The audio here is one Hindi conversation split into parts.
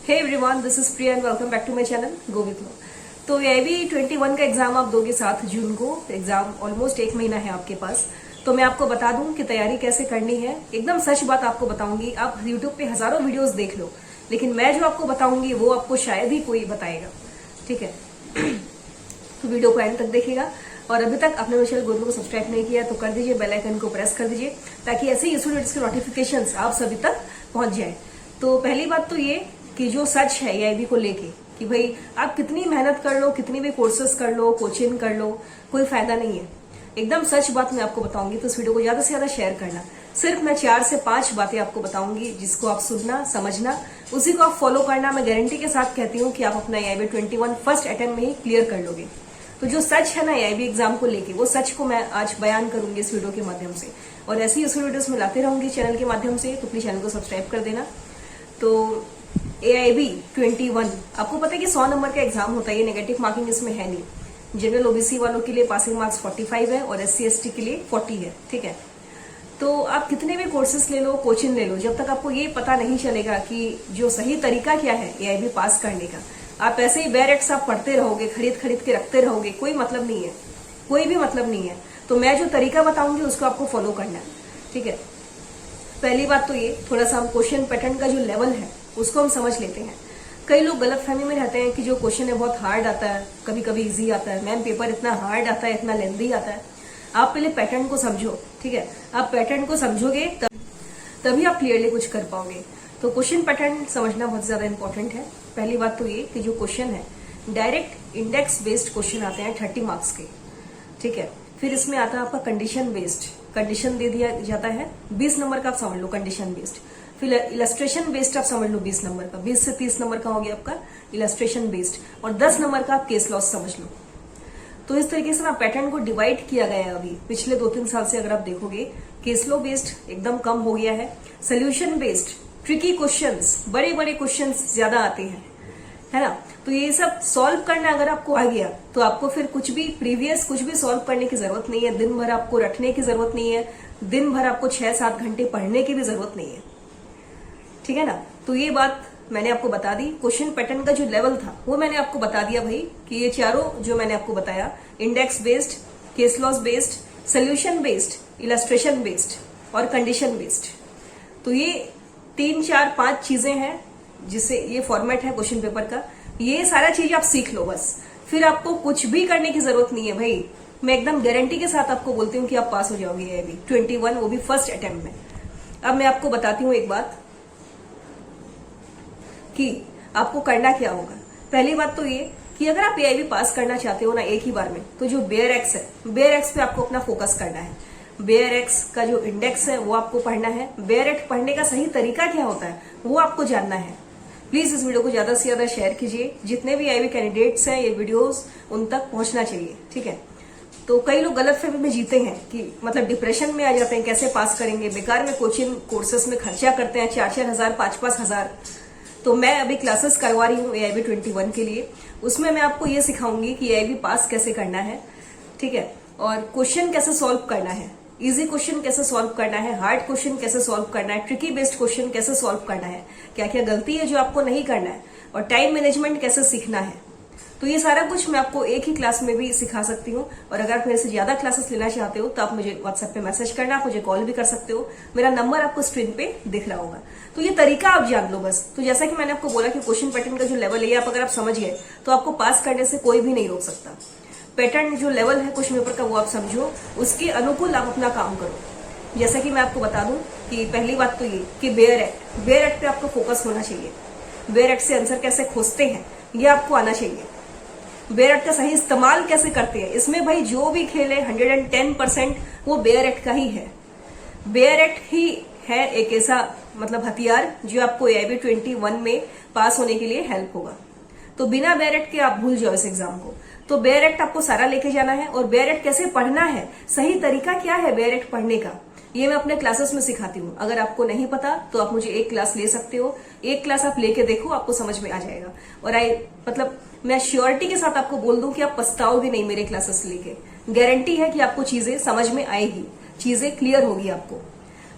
Hey everyone, this is Priya and welcome back to my channel go with lo. तो ये भी 21 का एग्जाम आप दोगे 7 जून को। एग्जाम ऑलमोस्ट 1 महीना है आपके पास। तो मैं आपको बता दूं कि तैयारी कैसे करनी है। एकदम सच बात आपको बताऊंगी। आप यूट्यूब पे हजारों वीडियोस देख लो, लेकिन मैं जो आपको बताऊंगी वो आपको शायद ही कोई बताएगा। ठीक है, तो वीडियो को एंड तक देखिएगा। और अभी तक आपने मेरे चैनल गो विथ लो को सब्सक्राइब नहीं किया तो कर दीजिए, बेल आइकन को प्रेस कर दीजिए ताकि ऐसे यूजफुल वीडियोस के नोटिफिकेशंस आप सभी तक पहुंच जाए। तो पहली बात तो ये कि जो सच है एआईबी को लेके कि भाई आप कितनी मेहनत कर लो, कितनी भी कोर्सेज कर लो, कोचिंग कर लो, कोई फायदा नहीं है। एकदम सच बात मैं आपको बताऊंगी, तो इस वीडियो को ज्यादा से ज्यादा शेयर करना। सिर्फ मैं 4 से 5 बातें आपको बताऊंगी जिसको आप सुनना, समझना, उसी को आप फॉलो करना। मैं गारंटी के साथ कहती हूँ कि आप अपना एआईबी 21 फर्स्ट अटेम्प्ट में ही क्लियर कर लोगे। तो जो सच है ना एआईबी एग्जाम को लेके, वो सच को मैं आज बयान करूंगी इस वीडियो के माध्यम से। और ऐसी यूजफुल वीडियोस मैं लाते रहूंगी चैनल के माध्यम से, तो प्लीज चैनल को सब्सक्राइब कर देना। तो एआईबी 21 आपको पता है कि 100 नंबर का एग्जाम होता है। ये नेगेटिव मार्किंग इसमें है नहीं। जनरल ओबीसी वालों के लिए पासिंग मार्क्स 45 है और एससी एसटी के लिए 40 है। ठीक है, तो आप कितने भी कोर्सेज ले लो, कोचिंग ले लो, जब तक आपको ये पता नहीं चलेगा कि जो सही तरीका क्या है एआईबी पास करने का, आप ऐसे ही बैरेक्स आप पढ़ते रहोगे, खरीद खरीद के रखते रहोगे, कोई मतलब नहीं है, कोई भी मतलब नहीं है। तो मैं जो तरीका बताऊंगी उसको आपको फॉलो करना है। ठीक है, पहली बात तो ये थोड़ा सा हम क्वेश्चन पैटर्न का जो लेवल है उसको हम समझ लेते हैं। कई लोग गलतफहमी में रहते हैं कि जो क्वेश्चन है बहुत हार्ड आता है, कभी कभी इजी आता है। मैम पेपर इतना हार्ड आता है, इतना लेंथी आता है। आप पहले पैटर्न को समझो। ठीक है, आप पैटर्न को समझोगे तभी आप क्लियरली कुछ कर पाओगे। तो क्वेश्चन पैटर्न समझना बहुत ज्यादा इंपॉर्टेंट है। पहली बात तो ये कि जो क्वेश्चन है डायरेक्ट इंडेक्स बेस्ड क्वेश्चन आते हैं 30 मार्क्स के। ठीक है, फिर इसमें आता है आपका कंडीशन बेस्ड। कंडीशन दे दिया जाता है 20 नंबर का, आप समझ लो कंडीशन बेस्ड। फिर इलस्ट्रेशन बेस्ड आप समझ लो 20 नंबर का, 20 से 30 नंबर का हो गया आपका इलस्ट्रेशन बेस्ड। और 10 नंबर का आप केस लॉस समझ लो। तो इस तरीके से ना पैटर्न को डिवाइड किया गया है। अभी पिछले 2-3 साल से अगर आप देखोगे, केस लॉ बेस्ड एकदम कम हो गया है। सोल्यूशन बेस्ड ट्रिकी क्वेश्चंस, बड़े बड़े क्वेश्चंस ज्यादा आते हैं, है ना। तो ये सब सॉल्व करना अगर आपको आ गया तो आपको फिर कुछ भी प्रीवियस कुछ भी सॉल्व करने की जरूरत नहीं है। दिन भर आपको रटने की जरूरत नहीं है। दिन भर आपको 6-7 घंटे पढ़ने की भी जरूरत नहीं है। ठीक है ना। तो ये बात मैंने आपको बता दी। क्वेश्चन पैटर्न का जो लेवल था वो मैंने आपको बता दिया भाई कि ये चारों जो मैंने आपको बताया, index based, case laws based, solution based, illustration based और कंडीशन बेस्ड। तो ये 3-4-5 चीजें हैं जिससे ये फॉर्मेट है क्वेश्चन पेपर का। ये सारा चीज आप सीख लो बस, फिर आपको कुछ भी करने की जरूरत नहीं है भाई। मैं एकदम गारंटी के साथ आपको बोलती हूँ कि आप पास हो जाओगे एआईबी 21, वो भी फर्स्ट अटेम्प्ट में। अब मैं आपको बताती हूँ एक बात कि आपको करना क्या होगा। पहली बात तो ये कि अगर आप एआईबी पास करना चाहते हो ना एक ही बार में, तो जो बेयर एक्स है, बेयर एक्स पे आपको अपना फोकस करना है। बेयर एक्स का जो इंडेक्स है वो आपको पढ़ना है। बेयर एक्स पढ़ने का सही तरीका क्या होता है वो आपको जानना है। प्लीज इस वीडियो को ज्यादा से ज्यादा शेयर कीजिए। जितने भी एआईबी कैंडिडेट्स हैं ये वीडियोस उन तक पहुंचना चाहिए। ठीक है, तो कई लोग गलतफहमी में जीते हैं कि मतलब डिप्रेशन में आ जाते हैं, कैसे पास करेंगे, बेकार में कोचिंग कोर्सेस में खर्चा करते हैं 4-4 हजार, 5-5 हजार। तो मैं अभी क्लासेस करवा रही हूँ एआईबी 21 के लिए। उसमें मैं आपको ये सिखाऊंगी कि एआईबी पास कैसे करना है। ठीक है, और क्वेश्चन कैसे सॉल्व करना है, इजी क्वेश्चन कैसे सॉल्व करना है, हार्ड क्वेश्चन कैसे सॉल्व करना है, ट्रिकी बेस्ड क्वेश्चन कैसे सॉल्व करना है, क्या क्या गलती है जो आपको नहीं करना है, और टाइम मैनेजमेंट कैसे सीखना है। तो ये सारा कुछ मैं आपको एक ही क्लास में भी सिखा सकती हूँ। और अगर आप मेरे से ज्यादा क्लासेस लेना चाहते हो तो आप मुझे व्हाट्सएप पे मैसेज करना, आप मुझे कॉल भी कर सकते हो। मेरा नंबर आपको स्क्रीन पे दिख रहा होगा। तो ये तरीका आप जान लो बस। तो जैसा कि मैंने आपको बोला कि क्वेश्चन पैटर्न का जो लेवल है आप अगर आप समझ गए तो आपको पास करने से कोई भी नहीं रोक सकता। पैटर्न जो लेवल है क्वेश्चन पेपर का वो आप समझो, उसके अनुकूल आप अपना काम करो। जैसा कि मैं आपको बता दूं कि पहली बात तो ये कि बेयर एक्ट पे आपको फोकस होना चाहिए। बेयर एक्ट से आंसर कैसे खोजते हैं ये आपको आना चाहिए। बेयर एक्ट का सही इस्तेमाल कैसे करते हैं, इसमें भाई जो भी खेल है 110% वो बेयर एक्ट का ही है। बेयर एक्ट ही है एक ऐसा मतलब हथियार जो आपको एआईबी 21 में पास होने के लिए हेल्प होगा। तो बिना बेयर एक्ट के आप भूल जाओ इस एग्जाम को। तो बेयर एक्ट आपको सारा लेके जाना है। और बेयर एक्ट कैसे पढ़ना है, सही तरीका क्या है बेयर एक्ट पढ़ने का, ये मैं अपने क्लासेस में सिखाती हूँ। अगर आपको नहीं पता तो आप मुझे एक क्लास ले सकते हो। एक क्लास आप लेके देखो, आपको समझ में आ जाएगा। और मैं श्योरिटी के साथ आपको बोल दूं कि आप पछताओगे नहीं मेरे क्लासेस लेके। गारंटी है कि आपको चीजें समझ में आएगी, चीजें क्लियर होगी आपको।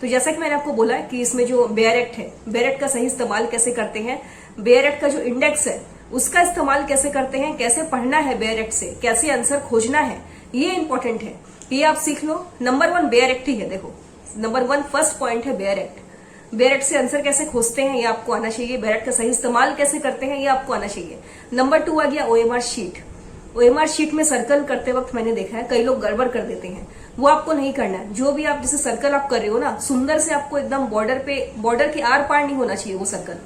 तो जैसा कि मैंने आपको बोला कि इसमें जो बेयर एक्ट है, बेयर एक्ट का सही इस्तेमाल कैसे करते हैं, बेयर एक्ट का जो इंडेक्स है उसका इस्तेमाल कैसे करते हैं, कैसे पढ़ना है बेयर एक्ट से, कैसे आंसर खोजना है, ये इंपॉर्टेंट है। ये आप सीख लो। नंबर 1 बेयर एक्ट ही है। देखो नंबर 1 फर्स्ट पॉइंट है बेयर एक्ट। बेयर एक्ट से आंसर कैसे खोजते हैं ये आपको आना चाहिए। बेयर एक्ट का सही इस्तेमाल कैसे करते हैं ये आपको आना चाहिए। नंबर 2 आ गया ओएमआर शीट। ओएमआर शीट में सर्कल करते वक्त मैंने देखा है कई लोग गड़बड़ कर देते हैं, वो आपको नहीं करना है। जो भी आप जैसे सर्कल आप कर रहे हो ना, सुंदर से आपको एकदम बॉर्डर के आर पार नहीं होना चाहिए वो सर्कल।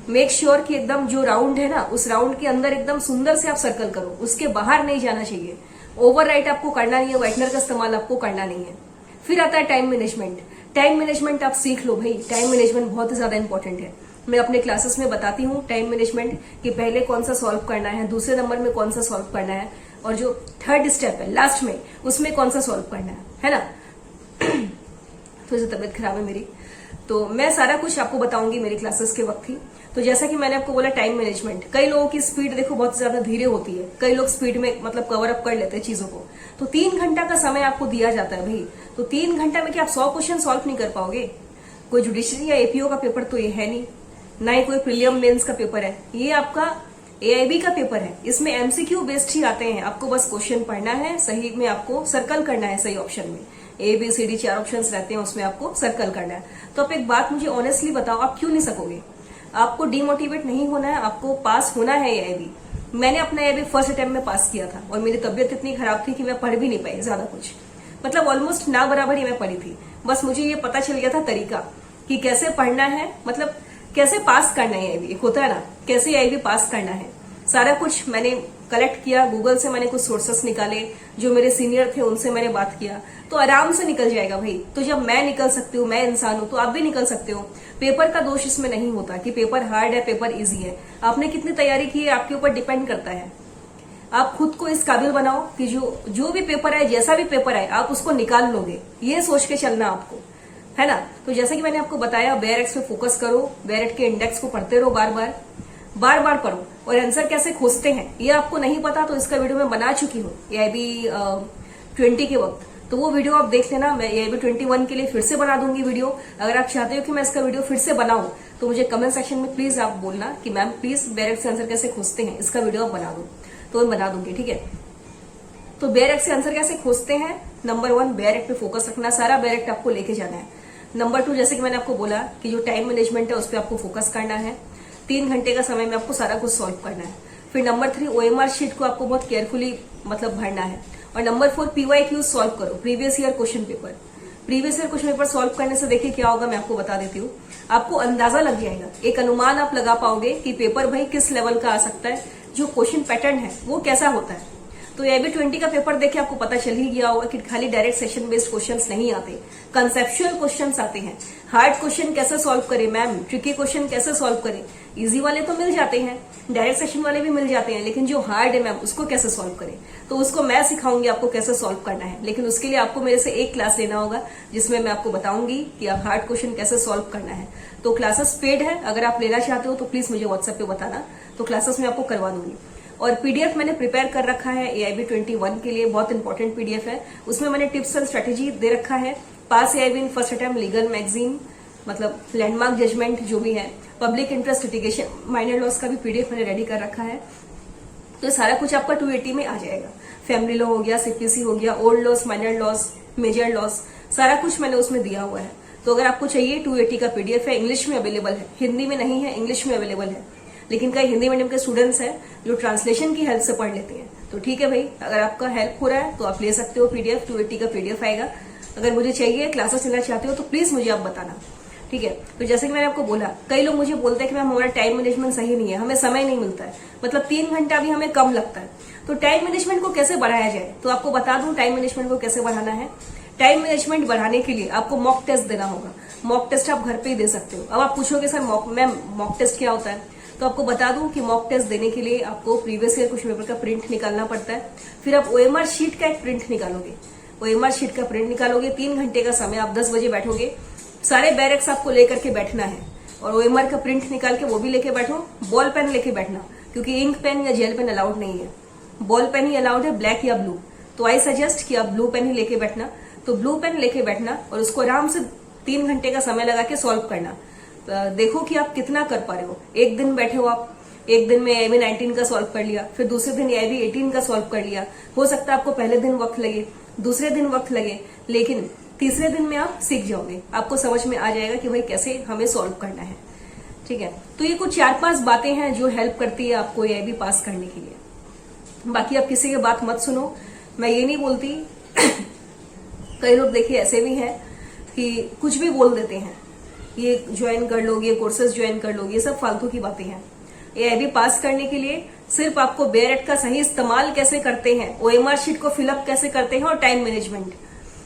मेक श्योर कि एकदम जो राउंड है ना उस राउंड के अंदर एकदम सुंदर से आप सर्कल करो, उसके बाहर नहीं जाना चाहिए। ओवर राइट आपको करना नहीं है, व्हाइटनर का इस्तेमाल आपको करना नहीं है। फिर आता है टाइम मैनेजमेंट। टाइम मैनेजमेंट आप सीख लो भाई, टाइम मैनेजमेंट बहुत ज्यादा इंपॉर्टेंट है। मैं अपने क्लासेस में बताती हूँ टाइम मैनेजमेंट कि पहले कौन सा सॉल्व करना है, दूसरे नंबर में कौन सा सॉल्व करना है, और जो थर्ड स्टेप है लास्ट में उसमें कौन सा सॉल्व करना है ना। थोड़ी सी तबीयत खराब है मेरी, तो मैं सारा कुछ आपको बताऊंगी मेरी क्लासेस के वक्त ही। तो जैसा कि मैंने आपको बोला टाइम मैनेजमेंट, कई लोगों की स्पीड देखो बहुत ज्यादा धीरे होती है, कई लोग स्पीड में मतलब कवर अप कर लेते हैं चीजों को। तो 3 घंटा का समय आपको दिया जाता है भाई, तो 3 घंटा में क्या आप 100 क्वेश्चन सॉल्व नहीं कर पाओगे। कोई जुडिशरी या एपीओ का पेपर तो ये है नहीं, ना ही कोई प्रीलियम मेंस का पेपर है, ये आपका एआईबी का पेपर है। इसमें एमसीक्यू बेस्ड ही आते हैं, आपको बस क्वेश्चन पढ़ना है, सही में आपको सर्कल करना है सही ऑप्शन में। ABCD 4 ऑप्शन रहते हैं, उसमें आपको सर्कल करना है। तो आप एक बात मुझे ऑनेस्टली बताओ, आप क्यों नहीं सकोगे? आपको डिमोटिवेट नहीं होना है, आपको पास होना है एआईबी। मैंने अपना एआईबी फर्स्ट अटेम्प्ट में पास किया था, और मेरी तबियत इतनी खराब थी कि मैं पढ़ भी नहीं पाई ज्यादा कुछ, मतलब ऑलमोस्ट ना बराबर ही मैं पढ़ी थी। बस मुझे ये पता चल गया था तरीका कि कैसे पढ़ना है, मतलब कैसे पास करना है एआईबी। एक होता है ना कैसे एआईबी पास करना है, सारा कुछ मैंने कलेक्ट किया। गूगल से मैंने कुछ सोर्सेस निकाले, जो मेरे सीनियर थे उनसे मैंने बात किया, तो आराम से निकल जाएगा भाई। तो जब मैं निकल सकती हूँ, मैं इंसान हूं, तो आप भी निकल सकते हो। पेपर का दोष इसमें नहीं होता कि पेपर हार्ड है, पेपर इजी है। आपने कितनी तैयारी की है आपके ऊपर डिपेंड करता है। आप खुद को इस काबिल बनाओ कि जो भी पेपर आए, जैसा भी पेपर आए, आप उसको निकाल लोगे, ये सोच के चलना आपको, है ना। तो जैसे कि मैंने आपको बताया, बेयर एक्ट पे फोकस करो, बेयर एक्ट के इंडेक्स को पढ़ते रहो, बार बार पढ़ो। और आंसर कैसे खोजते हैं ये आपको नहीं पता तो इसका वीडियो मैं बना चुकी हूँ AIB 20 के वक्त, तो वो वीडियो आप देख लेना। मैं AIB 21 के लिए फिर से बना दूंगी वीडियो। अगर आप चाहते हो कि मैं इसका वीडियो फिर से बनाऊं तो मुझे कमेंट सेक्शन में प्लीज आप बोलना कि मैम प्लीज बेयर एक्ट से आंसर कैसे खोजते हैं, इसका वीडियो आप बना दो, तो मैं बना दूंगी, ठीक है। तो बेयर एक्ट से आंसर कैसे खोजते हैं, नंबर 1 बेयर एक्ट पे फोकस रखना, सारा बेयर एक्ट आपको लेके जाना है। नंबर 2 जैसे कि मैंने आपको बोला कि जो टाइम मैनेजमेंट है उस पर आपको फोकस करना है। 3 घंटे का समय में आपको सारा कुछ सॉल्व करना है। फिर नंबर 3 OMR शीट को आपको बहुत केयरफुली मतलब भरना है। और नंबर 4 PYQ सॉल्व करो, previous year question paper. Previous year question paper solve करने से देखिए क्या होगा, मैं आपको बता देती हूँ। आपको अंदाजा लग जाएगा, एक अनुमान आप लगा पाओगे कि पेपर भाई किस लेवल का आ सकता है, जो क्वेश्चन पैटर्न है वो कैसा होता है। तो AIB 20 का पेपर देखे आपको पता चल ही गया होगा कि खाली डायरेक्ट सेशन बेस्ड क्वेश्चंस नहीं आते, कंसेप्चुअल क्वेश्चंस आते हैं। हार्ड क्वेश्चन कैसे सॉल्व करें मैम, ट्रिकी क्वेश्चन कैसे सॉल्व करें, इजी वाले तो मिल जाते हैं, डायरेक्ट सेशन वाले भी मिल जाते हैं, लेकिन जो हार्ड है मैम उसको कैसे सॉल्व करें, तो उसको मैं सिखाऊंगी आपको कैसे सॉल्व करना है। लेकिन उसके लिए आपको मेरे से एक क्लास लेना होगा जिसमें मैं आपको बताऊंगी कि आप हार्ड क्वेश्चन कैसे सॉल्व करना है। तो क्लासेस पेड है, अगर आप लेना चाहते हो तो प्लीज मुझे व्हाट्सएप पे बताना, तो क्लासेस में आपको करवा दूंगी। और पीडीएफ मैंने प्रिपेयर कर रखा है AIB 21 के लिए, बहुत इंपॉर्टेंट पीडीएफ है। उसमें मैंने टिप्स एंड स्ट्रेटेजी दे रखा है। पास AIB in first attempt, legal magazine, मतलब लैंडमार्क जजमेंट जो भी है, public interest litigation, minor loss का भी पीडीएफ मैंने रेडी कर रखा है। तो सारा कुछ आपका 280 में आ जाएगा। फैमिली लॉ हो गया, CPC हो गया, old laws, minor laws, major laws, सारा कुछ मैंने उसमें दिया हुआ है। तो अगर आपको चाहिए 280 का पीडीएफ है, इंग्लिश में अवेलेबल है, हिंदी में नहीं है, इंग्लिश में अवेलेबल है। लेकिन कई हिंदी मीडियम के स्टूडेंट्स हैं जो ट्रांसलेशन की हेल्प से पढ़ लेते हैं, तो ठीक है भाई, अगर आपका हेल्प हो रहा है तो आप ले सकते हो पीडीएफ। 280 का पीडीएफ आएगा। अगर मुझे चाहिए, क्लासेस लेना चाहते हो तो प्लीज मुझे आप बताना, ठीक है। तो जैसे कि मैंने आपको बोला, कई लोग मुझे बोलते हैं कि मैम हमारा टाइम मैनेजमेंट सही नहीं है, हमें समय नहीं मिलता है, मतलब 3 घंटा भी हमें कम लगता है। तो टाइम मैनेजमेंट को कैसे बढ़ाया जाए, तो आपको बता दूं टाइम मैनेजमेंट को कैसे बढ़ाना है। टाइम मैनेजमेंट बढ़ाने के लिए आपको मॉक टेस्ट देना होगा। मॉक टेस्ट आप घर पे ही दे सकते हो। अब आप पूछोगे सर मैम मॉक टेस्ट क्या होता है, तो आपको बता दूं कि मॉक टेस्ट देने के लिए आपको प्रीवियस ईयर क्वेश्चन पेपर का प्रिंट निकालना पड़ता है। फिर आप OMR शीट का एक प्रिंट निकालोगे, OMR शीट का प्रिंट निकालोगे। 3 घंटे का समय, आप 10 बजे बैठोगे, सारे बैरक्स आपको लेकर के बैठना है, और OMR का प्रिंट निकाल के वो भी लेके बैठो। बॉल पेन लेके बैठना, क्योंकि इंक पेन या जेल पेन अलाउड नहीं है, बॉल पेन ही अलाउड है, ब्लैक या ब्लू। तो आई सजेस्ट कि आप ब्लू पेन ही लेके बैठना। तो ब्लू पेन लेके बैठना और उसको आराम से 3 घंटे का समय लगा के सॉल्व करना। देखो कि आप कितना कर पा रहे हो। एक दिन बैठे हो आप, एक दिन में AIB 19 का सॉल्व कर लिया, फिर दूसरे दिन AIB 18 का सॉल्व कर लिया। हो सकता है आपको पहले दिन वक्त लगे, दूसरे दिन वक्त लगे, लेकिन तीसरे दिन में आप सीख जाओगे, आपको समझ में आ जाएगा कि भाई कैसे हमें सॉल्व करना है। ठीक है, तो ये कुछ 4-5 बातें हैं जो हेल्प करती है आपको AIB पास करने के लिए। बाकी आप किसी की बात मत सुनो, मैं ये नहीं बोलती कई लोग देखिए ऐसे भी हैं कि कुछ भी बोल देते हैं, ये ज्वाइन कर लो, ये कोर्सेज ज्वाइन कर लो, ये सब फालतू की बातें हैं। AIB पास करने के लिए सिर्फ आपको बेरेट का सही इस्तेमाल कैसे करते हैं, OMR शीट को फिलअप कैसे करते हैं और टाइम मैनेजमेंट,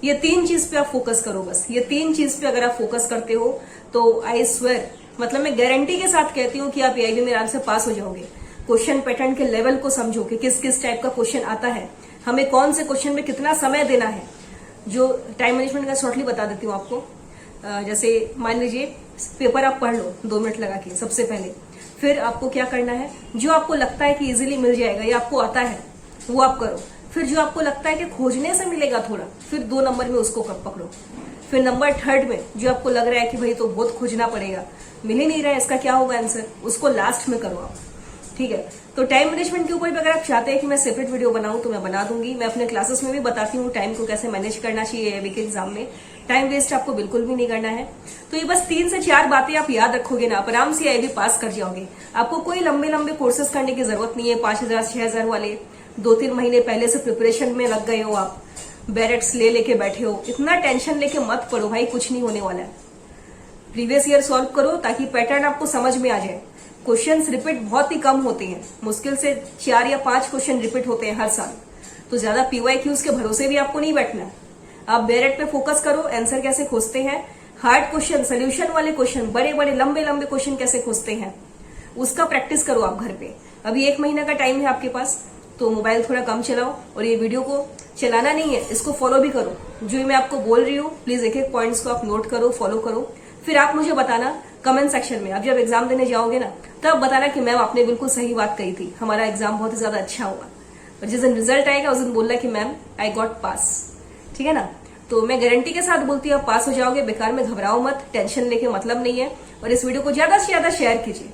ये 3 चीज पे आप फोकस करो बस। ये 3 चीज पे अगर आप फोकस करते हो तो आई स्वेयर, मतलब मैं गारंटी के साथ कहती हूँ कि आप AIB में आराम से पास हो जाओगे। क्वेश्चन पैटर्न के लेवल को समझो कि किस किस टाइप का क्वेश्चन आता है, हमें कौन से क्वेश्चन में कितना समय देना है। जो टाइम मैनेजमेंट का शॉर्टली बता देती हूँ आपको। जैसे मान लीजिए पेपर आप पढ़ लो 2 मिनट लगा के सबसे पहले, फिर आपको क्या करना है, जो आपको लगता है कि इजीली मिल जाएगा या आपको आता है वो आप करो। फिर जो आपको लगता है कि खोजने से मिलेगा थोड़ा, फिर 2 नंबर में उसको पकड़ो। फिर नंबर 3 में जो आपको लग रहा है कि भाई तो बहुत खोजना पड़ेगा, मिल ही नहीं रहा है, इसका क्या होगा आंसर, उसको लास्ट में करो आप। ठीक है, तो टाइम मैनेजमेंट के ऊपर भी अगर आप चाहते हैं कि मैं सेपरेट वीडियो बनाऊं तो मैं बना दूंगी। मैं अपने क्लासेस में भी बताती हूँ टाइम को कैसे मैनेज करना चाहिए AIB के एग्जाम में। टाइम वेस्ट आपको बिल्कुल भी नहीं करना है। तो ये बस 3 से 4 बातें आप याद रखोगे ना, आप आराम से AIB पास कर जाओगे। आपको कोई लंबे लंबे कोर्सेज करने की जरूरत नहीं है, 5000 6000 वाले 2-3 महीने पहले से प्रिपरेशन में लग गए हो आप, बैरेट्स लेके बैठे हो। इतना टेंशन लेके मत पढ़ो भाई, कुछ नहीं होने वाला है। प्रीवियस ईयर सॉल्व करो ताकि पैटर्न आपको समझ में आ जाए। क्वेश्चंस रिपीट बहुत ही कम होते हैं, मुश्किल से 4 या 5 क्वेश्चन रिपीट होते हैं हर साल। तो ज्यादा PYQs के भरोसे भी आपको नहीं बैठना। आप बेरेट पे फोकस करो, आंसर कैसे खोजते हैं, हार्ड क्वेश्चन, सोल्यूशन वाले क्वेश्चन, बड़े बड़े लंबे लंबे क्वेश्चन कैसे खोजते हैं, उसका प्रैक्टिस करो आप घर पे। अभी 1 महीना का टाइम है आपके पास, तो मोबाइल थोड़ा कम चलाओ और ये वीडियो को चलाना नहीं है, इसको फॉलो भी करो। जो मैं आपको बोल रही हूँ प्लीज एक एक पॉइंट्स को आप नोट करो, फॉलो करो। फिर आप मुझे बताना कमेंट सेक्शन में, आप जब एग्जाम देने जाओगे ना तब बताना कि मैम आपने बिल्कुल सही बात कही थी, हमारा एग्जाम बहुत ही ज्यादा अच्छा हुआ। और जिस दिन रिजल्ट आएगा उस दिन बोलना कि मैम आई गॉट पास। ठीक है ना, तो मैं गारंटी के साथ बोलती हूँ आप पास हो जाओगे। बेकार में घबराओ मत, टेंशन लेके मतलब नहीं है। और इस वीडियो को ज्यादा से ज्यादा शेयर कीजिए।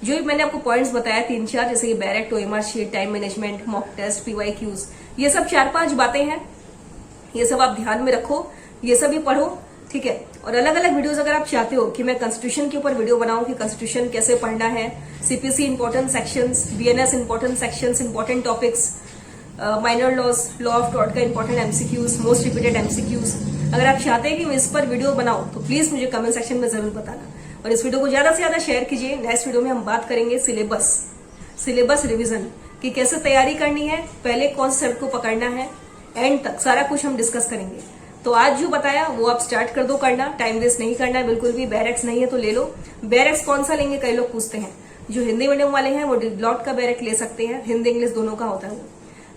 जो भी मैंने आपको पॉइंट्स बताया 3-4, जैसे कि बैरेट, OMR sheet, time management, mock test, PYQs, ये सब 4-5 बातें हैं, ये सब आप ध्यान में रखो, ये सब भी पढ़ो। ठीक है, और अलग अलग वीडियोस अगर आप चाहते हो कि मैं कॉन्स्टिट्यूशन के ऊपर वीडियो बनाऊं कि कॉन्स्टिट्यूशन कैसे पढ़ना है, CPC important sections, BNS important sections, important topics, minor laws, law of tort का important MCQs, most repeated MCQs, अगर आप चाहते हैं कि मैं इस पर वीडियो बनाऊं तो प्लीज मुझे कमेंट सेक्शन में जरूर बताना। और इस वीडियो को ज्यादा से ज्यादा शेयर कीजिए। नेक्स्ट वीडियो में हम बात करेंगे सिलेबस रिविजन की कैसे तैयारी करनी है, पहले कौन से सब्जेक्ट को पकड़ना है, एंड तक सारा कुछ हम डिस्कस करेंगे। तो आज जो बताया वो आप स्टार्ट कर दो करना, टाइम वेस्ट नहीं करना है बिल्कुल भी। बैरेक्स नहीं है तो ले लो। बैरेक्स कौन सा लेंगे कई लोग पूछते हैं। जो हिंदी मीडियम वाले हैं वो डिप्लॉट का बैरेक ले सकते हैं, हिंदी इंग्लिश दोनों का होता है वो।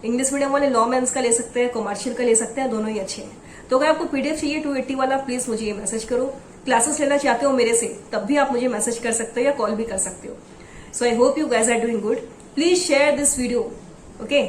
इंग्लिश मीडियम वाले लॉ मेंस का ले सकते हैं, कॉमर्शियल का ले सकते हैं, दोनों ही अच्छे हैं। तो अगर आपको PDF चाहिए 280 वाला, प्लीज मुझे ये मैसेज करो। क्लासेस लेना चाहते हो मेरे से तब भी आप मुझे मैसेज कर सकते हो या कॉल भी कर सकते हो। So I hope you guys are doing good. Please share this video, okay.